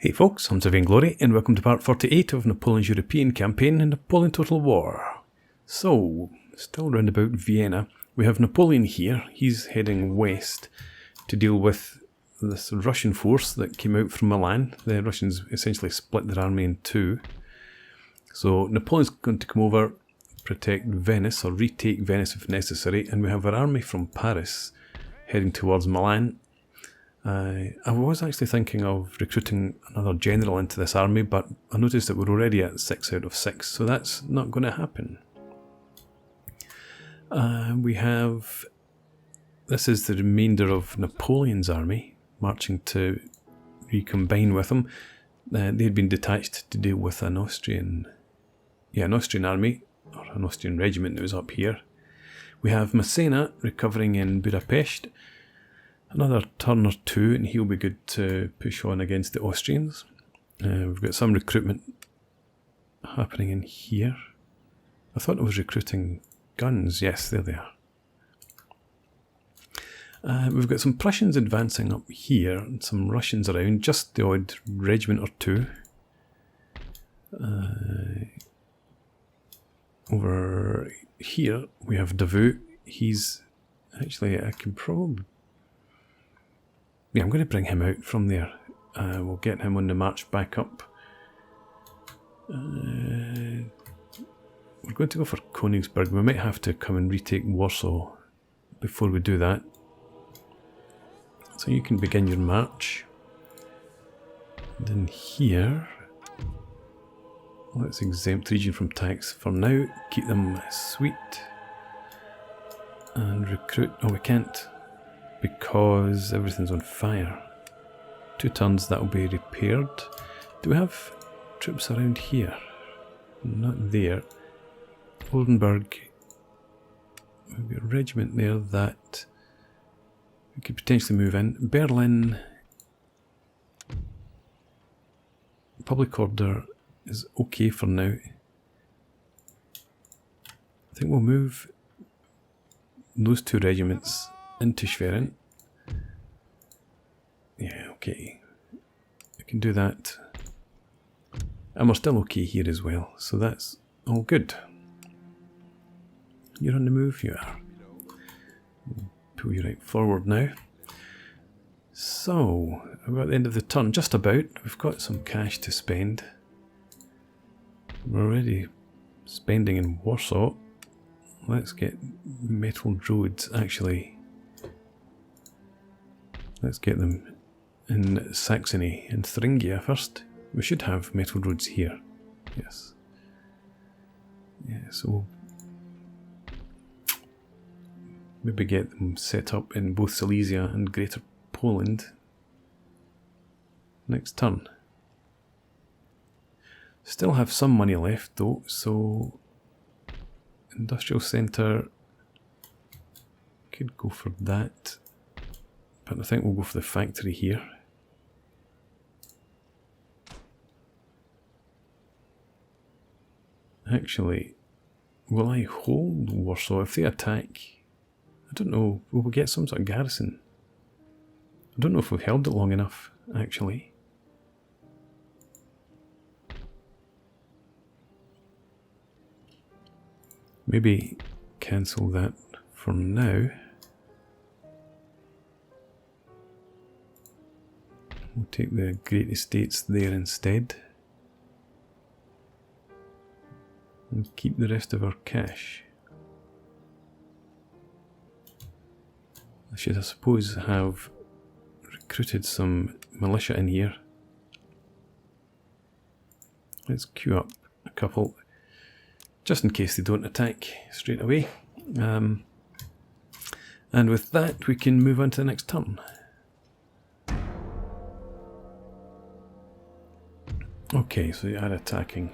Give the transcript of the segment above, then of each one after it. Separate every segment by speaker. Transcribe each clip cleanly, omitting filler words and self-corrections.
Speaker 1: Hey folks, I'm Vainglory and welcome to part 48 of Napoleon's European campaign in Napoleon Total War. So, still round about Vienna, we have Napoleon here. He's heading west to deal with this Russian force that came out from Milan. The Russians essentially split their army in two. So Napoleon's going to come over, protect Venice, or retake Venice if necessary, and we have our army from Paris heading towards Milan. I was actually thinking of recruiting another general into this army, but I noticed that we're already at 6 out of 6, so that's not going to happen. This is the remainder of Napoleon's army, marching to recombine with him. They had been detached to deal with an Austrian army, or an Austrian regiment that was up here. We have Massena recovering in Budapest. Another turn or two and he'll be good to push on against the Austrians. We've got some recruitment happening in here. I thought it was recruiting guns. Yes, there they are. We've got some Prussians advancing up here and some Russians around, just the odd regiment or two. Over here we have Davout. He's actually, I can probably... Yeah, I'm going to bring him out from there. We'll get him on the march back up. We're going to go for Königsberg. We might have to come and retake Warsaw before we do that. So you can begin your march. And then here, let's exempt region from tax for now. Keep them sweet. And recruit. Oh, we can't, because everything's on fire. 2 turns, that'll be repaired. Do we have troops around here? Not there. Oldenburg. We've got a regiment there that we could potentially move in. Berlin. Public order is okay for now. I think we'll move those 2 regiments into Schwerin. Yeah, okay. I can do that. And we're still okay here as well, so that's all good. You're on the move, you are. Pull you right forward now. So, we're at the end of the turn, just about. We've got some cash to spend. We're already spending in Warsaw. Let's get metal roads, actually. Let's get them in Saxony and Thuringia first. We should have metal roads here. Yes. Yeah, so maybe get them set up in both Silesia and Greater Poland next turn. Still have some money left though, so industrial centre, could go for that. But I think we'll go for the factory here. Actually, will I hold Warsaw if they attack? I don't know. Will we get some sort of garrison? I don't know if we've held it long enough, actually. Maybe cancel that for now. We'll take the Great Estates there instead. And keep the rest of our cash. I should, I suppose, have recruited some militia in here. Let's queue up a couple, just in case they don't attack straight away. And with that, we can move on to the next turn. Okay, so you are attacking.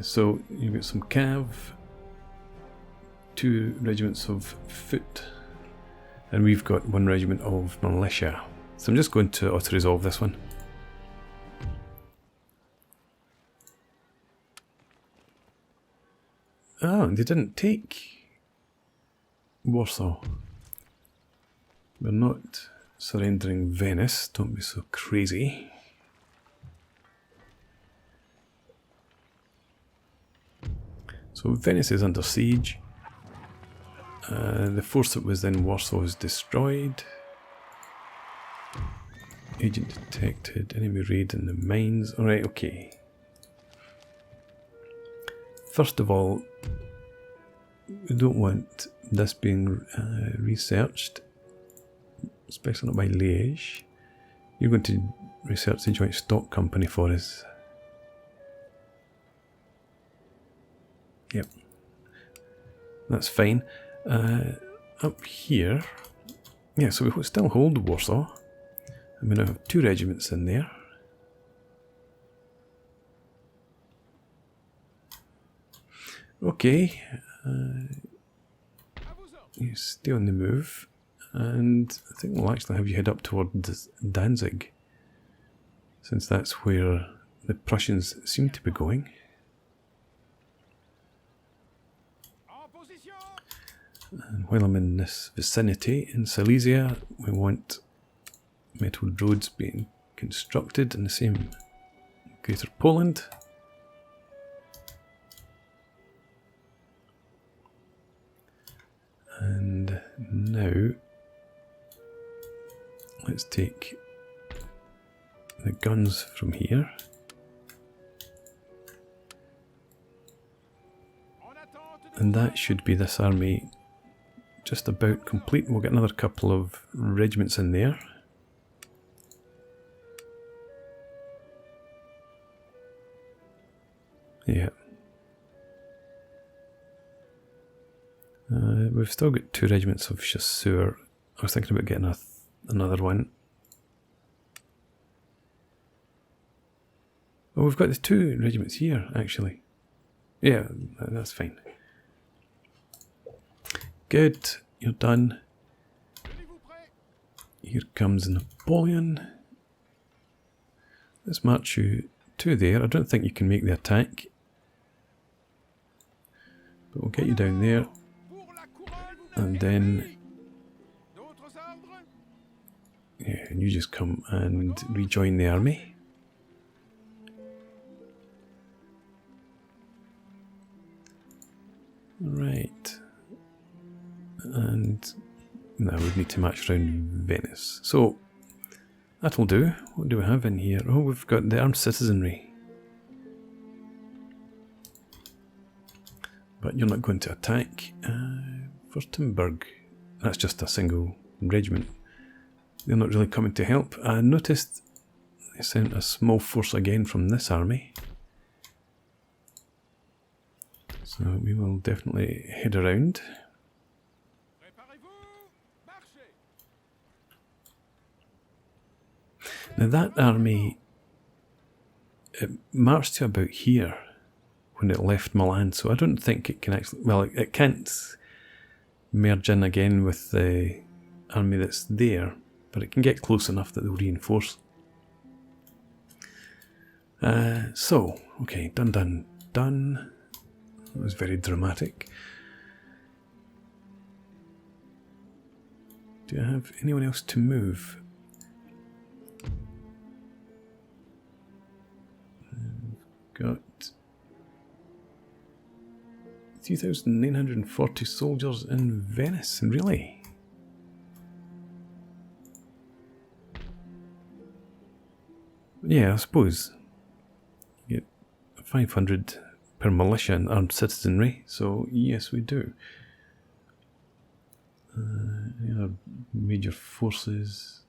Speaker 1: So you've got some cav, 2 regiments of foot, and we've got 1 regiment of militia. So I'm just going to auto-resolve this one. Oh, they didn't take Warsaw. They're not surrendering Venice. Don't be so crazy. So Venice is under siege. The force that was in Warsaw is destroyed. Agent detected. Enemy raid in the mines. Alright, okay. First of all, we don't want this being researched, especially not by Liège. You're going to research the Joint Stock Company for us. Yep. That's fine. Up here, yeah, so we still hold Warsaw. I'm going to have 2 regiments in there. Okay, you stay on the move, and I think we'll actually have you head up towards Danzig, since that's where the Prussians seem to be going. And while I'm in this vicinity, in Silesia, we want metal roads being constructed in the same Greater Poland. And now, let's take the guns from here. And that should be this army just about complete. We'll get another couple of regiments in there. Yeah. We've still got 2 regiments of chasseurs. I was thinking about getting another one. Oh, we've got the 2 regiments here, actually. Yeah, that's fine. Good, you're done. Here comes Napoleon. Let's march you to there. I don't think you can make the attack, but we'll get you down there. And then, yeah, and you just come and rejoin the army. Right. And now we need to march around Venice. So, that'll do. What do we have in here? Oh, we've got the armed citizenry. But you're not going to attack. Württemberg. That's just a single regiment. They're not really coming to help. I noticed they sent a small force again from this army. So we will definitely head around. Now that army, it marched to about here when it left Milan, so I don't think it can actually, well, it can't merge in again with the army that's there, but it can get close enough that they'll reinforce. So, okay, done. That was very dramatic. Do I have anyone else to move? Got 3,940 soldiers in Venice, really? Yeah, I suppose. You get 500 per militia and armed citizenry, so yes, we do. Any other major forces?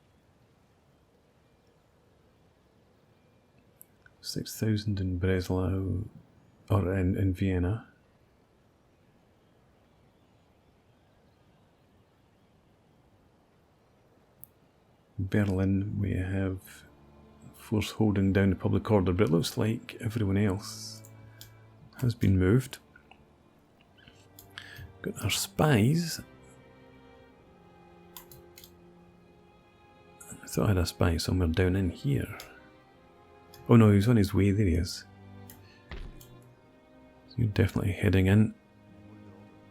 Speaker 1: 6,000 in Breslau, or in Vienna. Berlin, we have force holding down the public order, but it looks like everyone else has been moved. Got our spies. I thought I had a spy somewhere down in here. Oh no, he's on his way, there he is. So you're definitely heading in.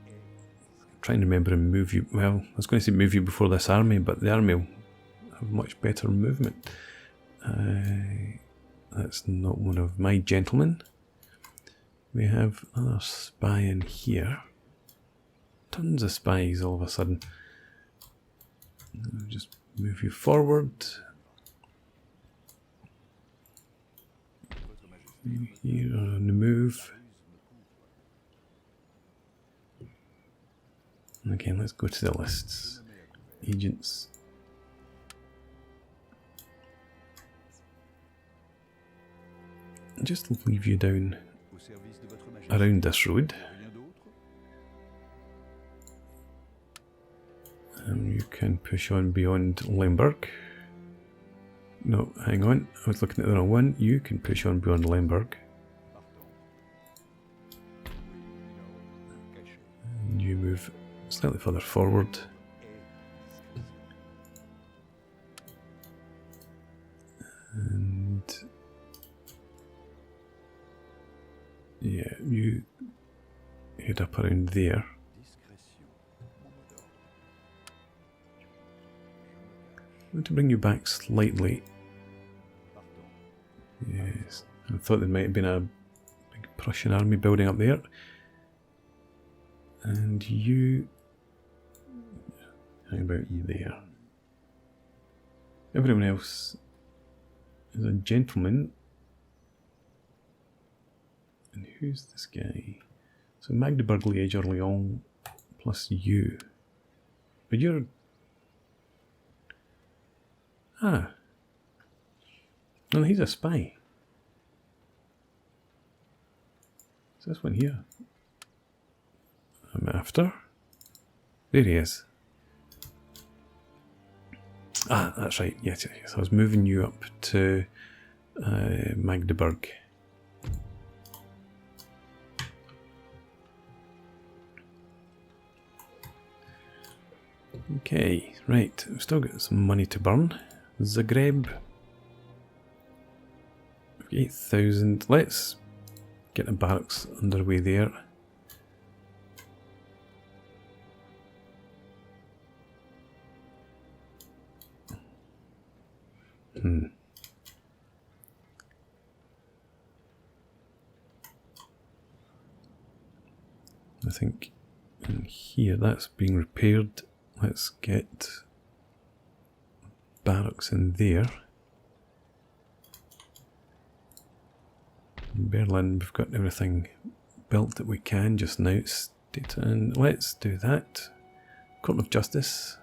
Speaker 1: I'm trying to remember and move you, well, I was going to say move you before this army, but the army will have much better movement. That's not one of my gentlemen. We have another spy in here. Tons of spies all of a sudden. I'll just move you forward. Here on the move. Okay, let's go to the lists. Agents. Just leave you down around this road. And you can push on beyond Lemberg. No, hang on, I was looking at the wrong one. You can push on beyond Lemberg. And you move slightly further forward. And yeah, you head up around there. I want to bring you back slightly. Yes, I thought there might have been a big Prussian army building up there. And you... how about you there? Everyone else is a gentleman. And who's this guy? So Magdeburg, Liège, Orléans, plus you. But you're... ah. No, he's a spy. Is this one here? I'm after. There he is. Ah, that's right. Yes, yes. I was moving you up to Magdeburg. Okay, right. We've still got some money to burn. Zagreb. 8,000. Let's get the barracks underway there. I think in here that's being repaired. Let's get barracks in there. In Berlin, we've got everything built that we can just now. State, and let's do that. Court of Justice.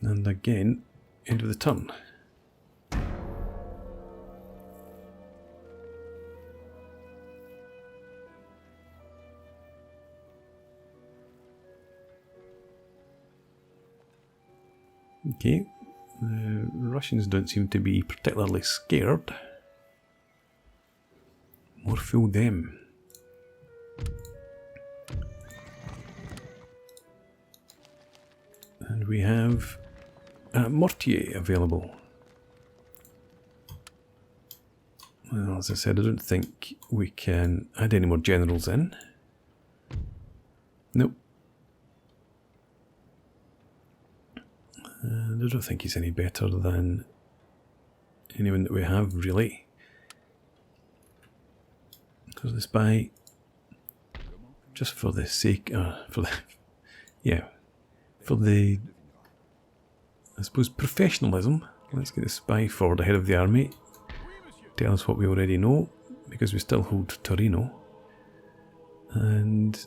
Speaker 1: And again, end of the turn. Okay, the Russians don't seem to be particularly scared. More fool them. And we have Mortier available. Well, as I said, I don't think we can add any more generals in. Nope. And I don't think he's any better than anyone that we have, really. Because the spy, just for the sake, for the, I suppose, professionalism, let's get the spy forward ahead of the army. Tell us what we already know, because we still hold Torino. And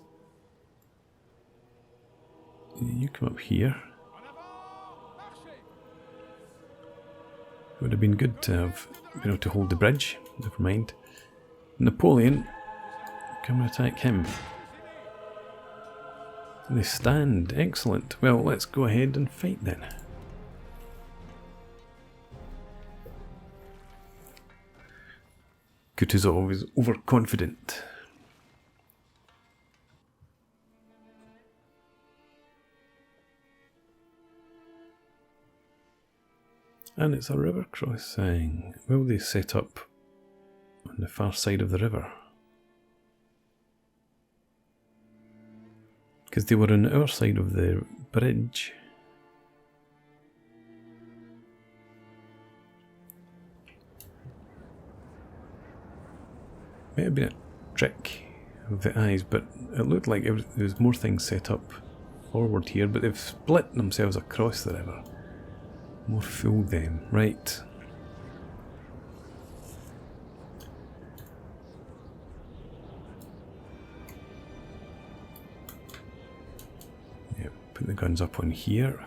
Speaker 1: you come up here. It would have been good to have been able to hold the bridge. Never mind. Napoleon, come and attack him. They stand. Excellent. Well, let's go ahead and fight then. Kutuzov is overconfident. And it's a river crossing. Will they set up on the far side of the river? Because they were on our side of the bridge. Might have been a trick of the eyes, but it looked like there was more things set up forward here, but they've split themselves across the river. More fool them. Right. Yeah, put the guns up on here.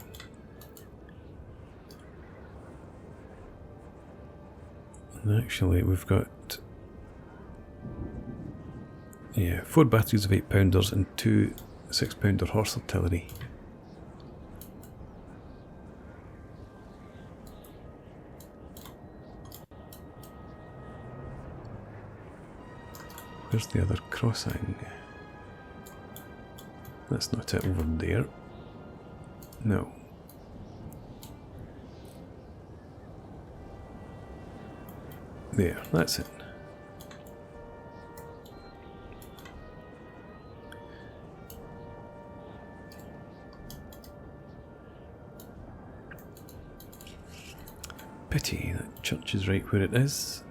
Speaker 1: And actually we've got 4 batteries of 8-pounders and 2 6-pounder horse artillery. Where's the other crossing? That's not it over there. No. There, that's it. Pity, that church is right where it is.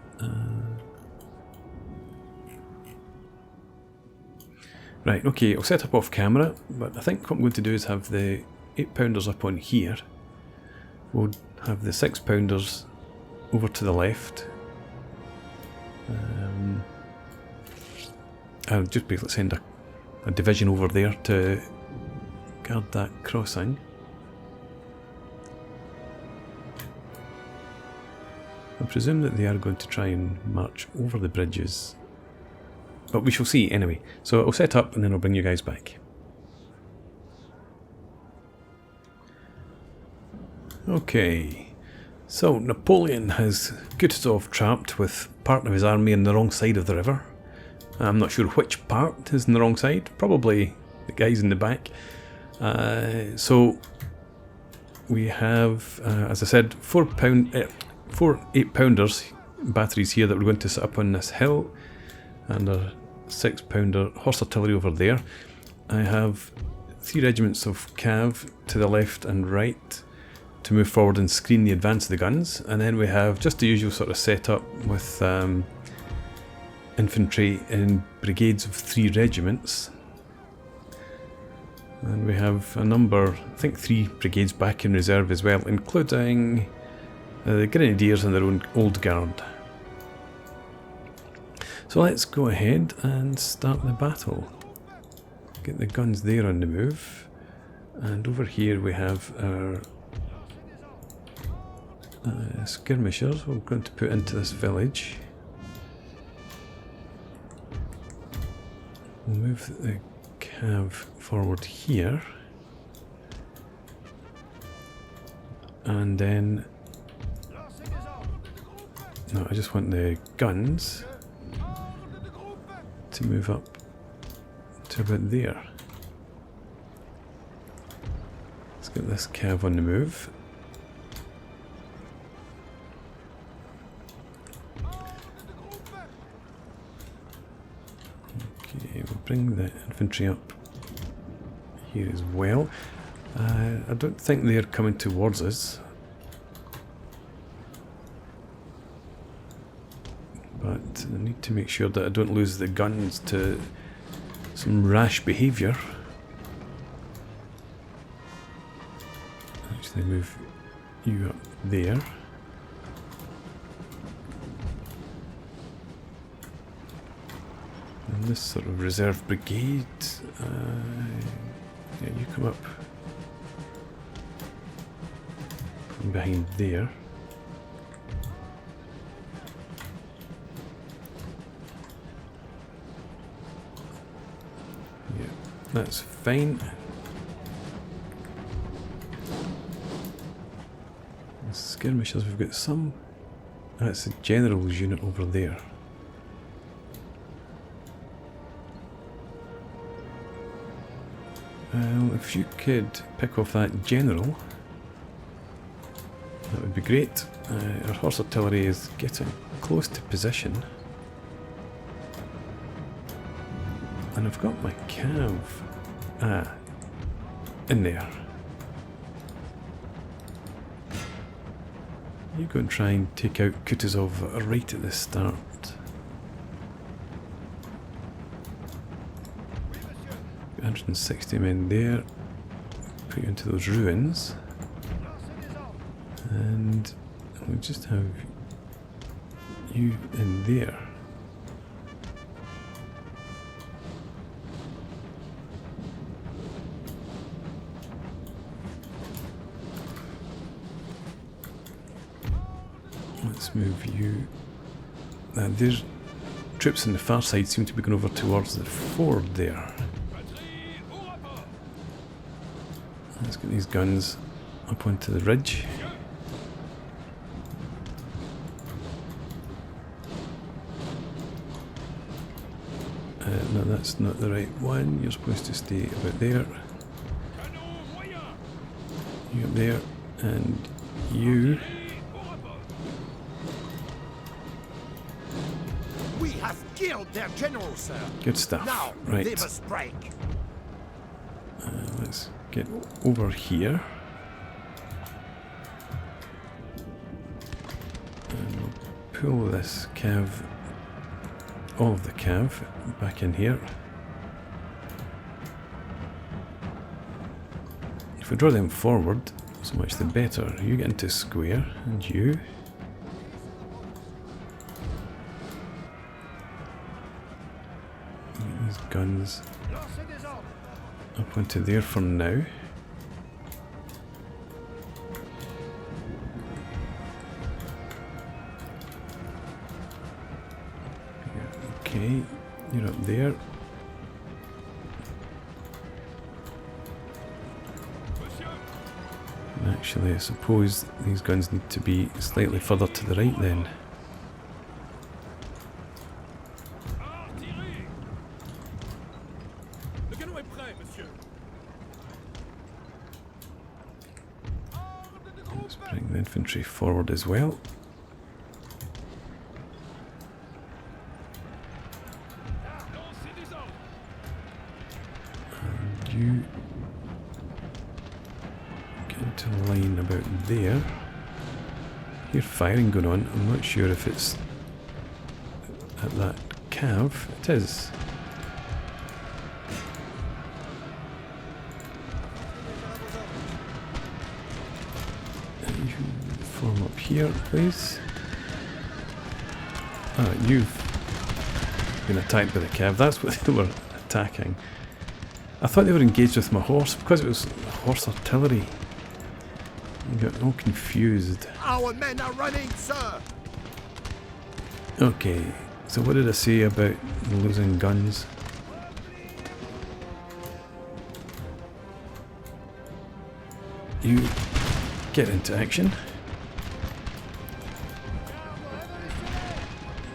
Speaker 1: Right, okay, I'll set up off camera, but I think what I'm going to do is have the 8-pounders up on here. We'll have the 6-pounders over to the left. I'll just basically send a division over there to guard that crossing. I presume that they are going to try and march over the bridges, but we shall see anyway. So I'll set up and then I'll bring you guys back. Okay, so Napoleon has Kutuzov trapped with part of his army on the wrong side of the river. I'm not sure which part is on the wrong side, probably the guys in the back. So we have, as I said, 4 8-pounders batteries here that we're going to set up on this hill, and a 6-pounder horse artillery over there. I have 3 regiments of cav to the left and right to move forward and screen the advance of the guns, and then we have just the usual sort of setup with infantry in brigades of 3 regiments, and we have a number, I think 3 brigades back in reserve as well, including the grenadiers and their own old guard. So let's go ahead and start the battle. Get the guns there on the move, and over here we have our skirmishers we're going to put into this village. We'll move the cav forward here, and then no, I just want the guns to move up to about there. Let's get this cav on the move. Okay, we'll bring the infantry up here as well. I don't think they're coming towards us, but I need to make sure that I don't lose the guns to some rash behaviour. Actually move you up there. And this sort of reserve brigade, yeah, you come up from behind there. Yeah, that's fine. The skirmishers, we've got some. That's a general's unit over there. Well, if you could pick off that general, that would be great. Our horse artillery is getting close to position. And I've got my cav in there. You go and try and take out Kutuzov right at the start. 160 men there. Put you into those ruins. And we'll just have you in there. Let's move you. There's troops on the far side seem to be going over towards the ford there. Let's get these guns up onto the ridge. No, that's not the right one. You're supposed to stay about there. You up there, and you.
Speaker 2: We have killed their general, sir.
Speaker 1: Good stuff.
Speaker 2: Now
Speaker 1: right.
Speaker 2: they must break.
Speaker 1: Let's get over here. And we'll pull this cav, all of the cav, back in here. If we draw them forward, so much the better. You get into square, and you. Get these guns up onto there for now. Okay, you're up there. And actually, I suppose these guns need to be slightly further to the right then. Let's bring the infantry forward as well. And you get into a line about there. Hear firing going on. I'm not sure if it's at that cav. It is. Form up here, please. Ah, you've been attacked by the cav. That's what they were attacking. I thought they were engaged with my horse because it was horse artillery. I got all confused.
Speaker 2: Our men are running, sir.
Speaker 1: Okay, so what did I say about losing guns? You get into action.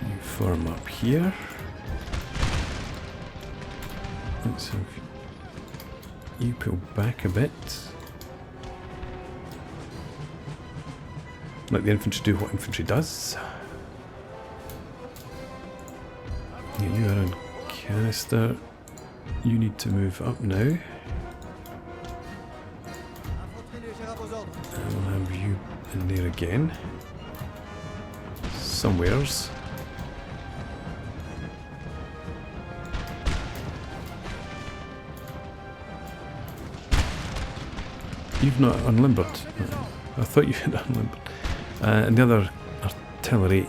Speaker 1: You form up here. Let's have you pull back a bit. Let the infantry do what infantry does. Yeah, you are on canister. You need to move up now. And we'll have you in there again. Somewheres. You've not unlimbered. I thought you had unlimbered. And the other artillery,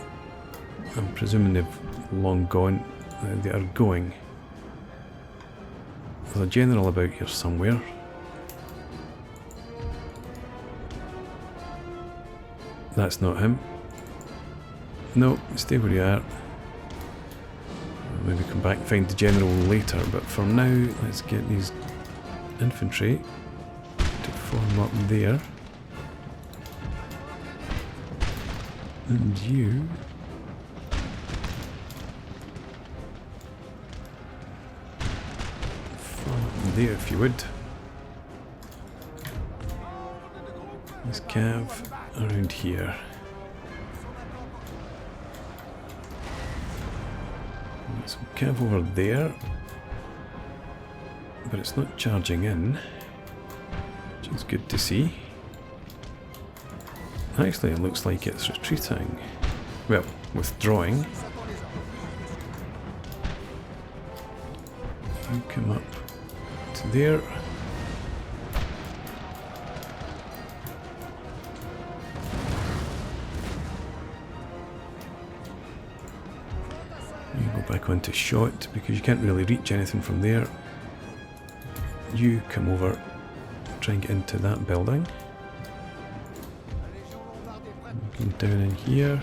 Speaker 1: I'm presuming they've long gone. They are going. There's a general about here somewhere. That's not him. No, stay where you are. Maybe come back and find the general later, but for now, let's get these infantry to form up there. And you form up there if you would. This cav around here. There's some cav over there, but it's not charging in, which is good to see. Actually, it looks like it's retreating. Well, withdrawing. You come up to there. You go back onto shot because you can't really reach anything from there. You come over, try and get into that building. Come down in here.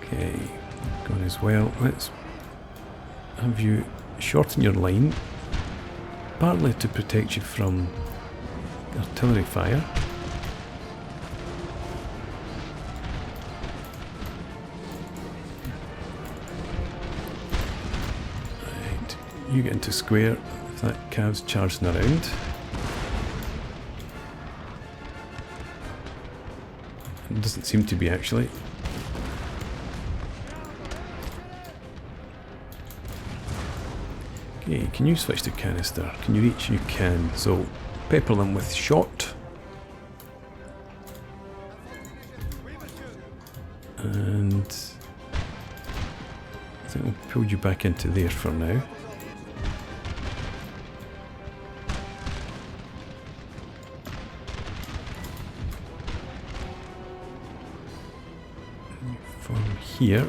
Speaker 1: Okay, gone as well. Let's have you shorten your line, partly to protect you from artillery fire. Right, you get into square if that cav's charging around. It doesn't seem to be actually. Okay, can you switch to canister? Can you reach? You can. So pepper them with shot. And I think we'll pull you back into there for now. From here.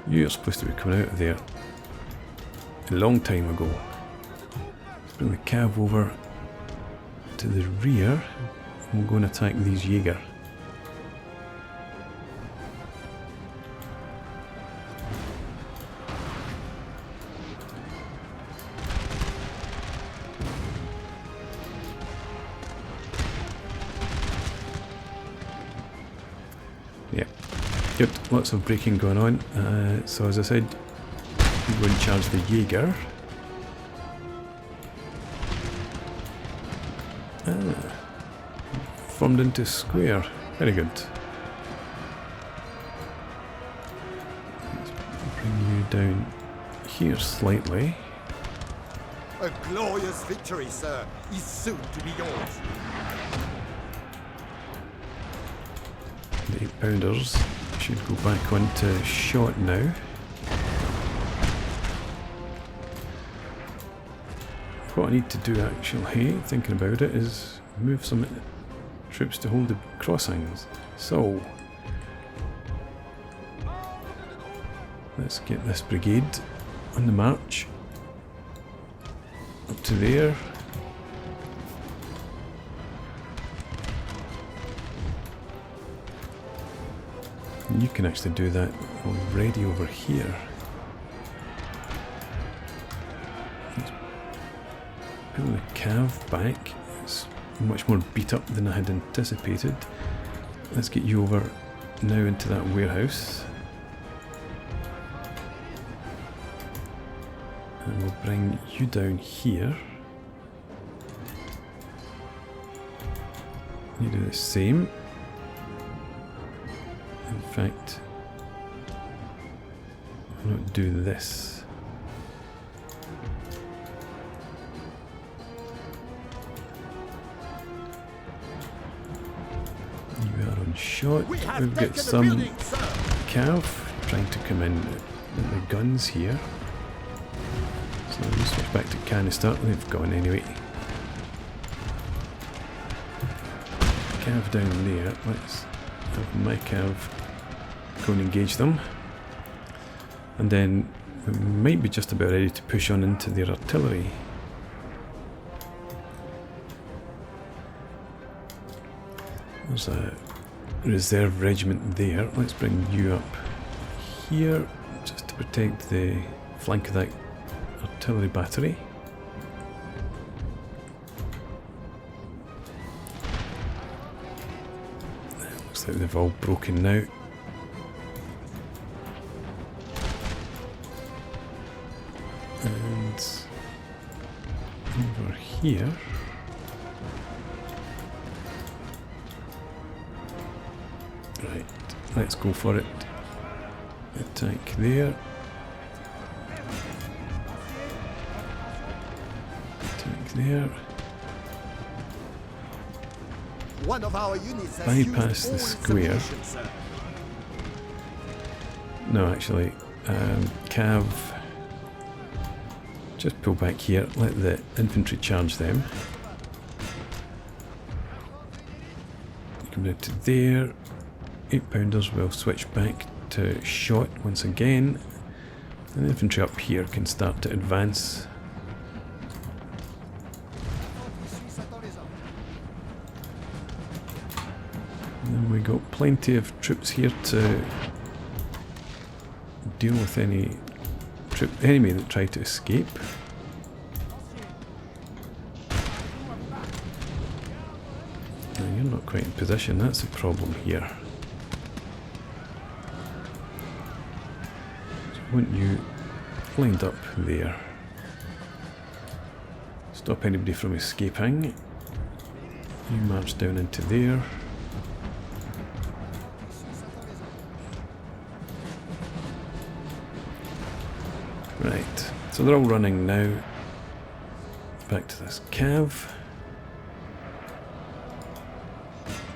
Speaker 1: You're supposed to be coming out of there a long time ago. Let's bring the cav over to the rear and we'll go and attack these Jaeger. Yeah. Good, lots of braking going on. So as I said, I'm going to charge the Jaeger. Formed into square. Very good. Let's bring you down here slightly.
Speaker 2: A glorious victory, sir, is soon to be yours.
Speaker 1: The 8-pounders should go back onto shot now. What I need to do actually, thinking about it, is move some troops to hold the crossings. So let's get this brigade on the march up to there. And you can actually do that already over here. Let's pull the cav back. It's much more beat up than I had anticipated. Let's get you over now into that warehouse. And we'll bring you down here. You do the same. In fact, why not do this? You are on shot. We've got some cav trying to come in with the guns here. So we'll switch back to canister. They've gone anyway. Cav down there. Let's have my cav go and engage them. And then we might be just about ready to push on into their artillery. There's a reserve regiment there. Let's bring you up here just to protect the flank of that artillery battery. Looks like they've all broken now. And over here. Right, let's go for it. Attack there. Attack there.
Speaker 2: One of our units has
Speaker 1: bypass
Speaker 2: used
Speaker 1: the
Speaker 2: all
Speaker 1: square.
Speaker 2: its ammunition, sir.
Speaker 1: No, actually, Cav, just pull back here, let the infantry charge them. Come down to there. 8-pounders will switch back to shot once again. And the infantry up here can start to advance. And then we got plenty of troops here to deal with any enemy that try to escape. Now you're not quite in position, that's a problem here. So I want you lined up there. Stop anybody from escaping. You march down into there. Right, so they're all running now. Back to this cav.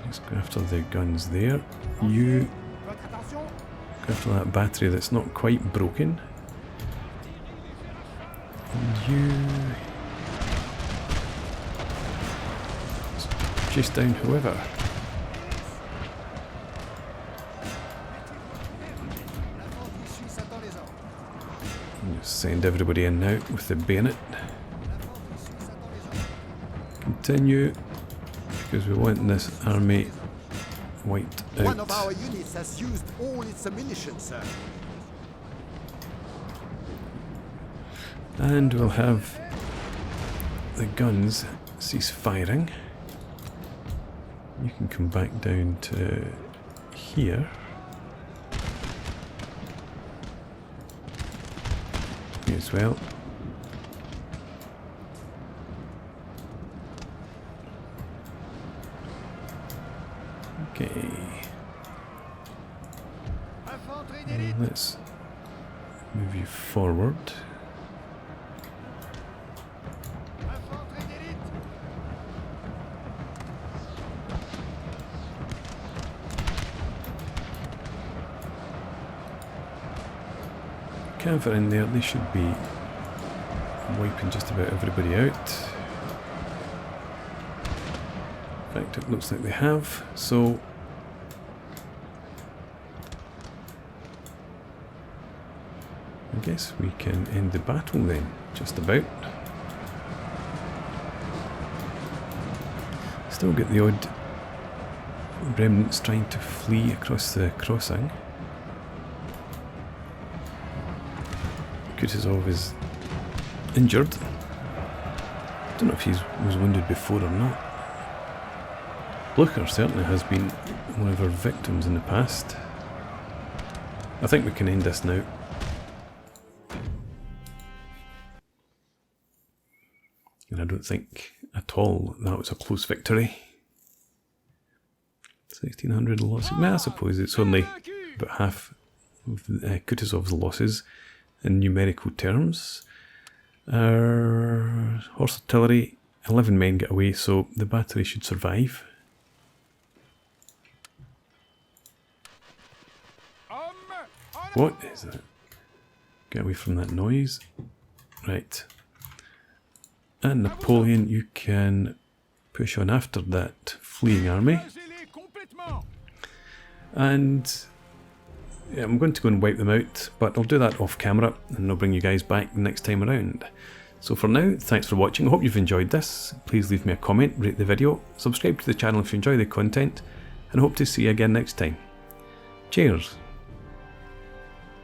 Speaker 1: Let's go after the guns there. You go after that battery that's not quite broken. And you chase down whoever. Send everybody in now with the bayonet. Continue, because we want this army wiped out.
Speaker 2: One of our units has used all its ammunition, sir.
Speaker 1: And we'll have the guns cease firing. You can come back down to here. As well. Okay. Let's move you forward. Cav are in there, they should be wiping just about everybody out. In fact, it looks like they have, so I guess we can end the battle then, just about. Still get the odd remnants trying to flee across the crossing. Kutuzov is injured. Don't know if he was wounded before or not. Blucher certainly has been one of our victims in the past. I think we can end this now. And I don't think at all that was a close victory. 1600 losses. I suppose it's only about half of Kutuzov's losses. In numerical terms. Horse artillery, 11 men get away, so the battery should survive. What is that? Get away from that noise. Right. And Napoleon, you can push on after that fleeing army. And yeah, I'm going to go and wipe them out, but I'll do that off camera and I'll bring you guys back next time around. So for now, thanks for watching. I hope you've enjoyed this. Please leave me a comment, rate the video, subscribe to the channel if you enjoy the content, and I hope to see you again next time. Cheers!